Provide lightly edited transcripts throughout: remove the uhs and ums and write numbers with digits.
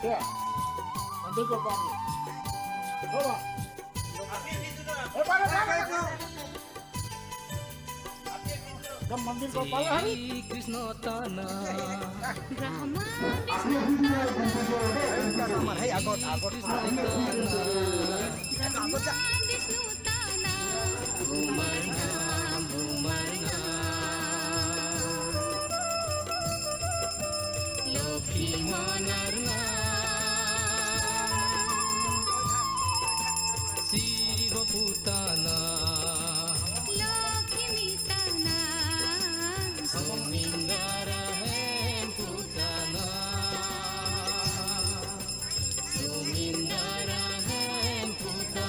Ya, nanti ke Bang. Coba. Mana? Kam mandir kepala hari. Krishna Tana Brahma Hai agot. Brahma Vishnu Tana Bumarna Lokhi Manarna Shiva Putana Lakshmi Tana Somindara Hem Putana Somindara Hem Putana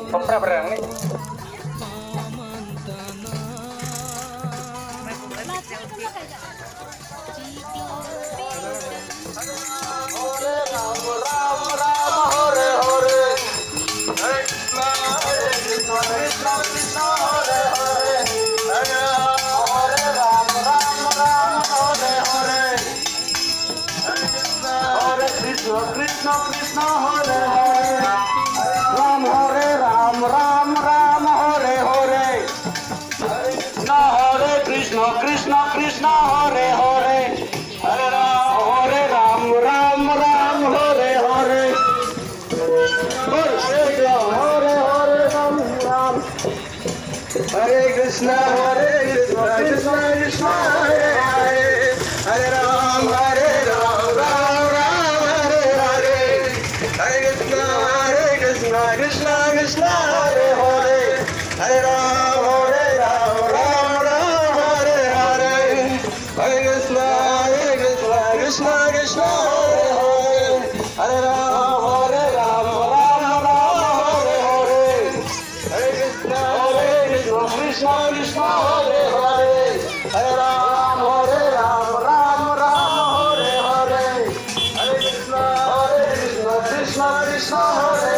Kompra berang nih. Krishna Krishna Hare Hare Ram Hare Ram Ram Ram Hare Hare Hare Krishna Krishna Krishna Hare Hare Hare Ram Ram Ram Hare Hare Hare Ram Ram Hare Krishna Krishna Krishna Hare Hare Hare Ram Ram Hare Hare Hare Krishna Krishna Krishna Hare Hare Hare Ram Ram Hare Hare Hare Krishna Krishna Krishna Hare Hare Hare Ram Hare Hare Hare Krishna Krishna Krishna Hare Hare Hare Ram Ram Hare Hare Hare Krishna Krishna Krishna Hare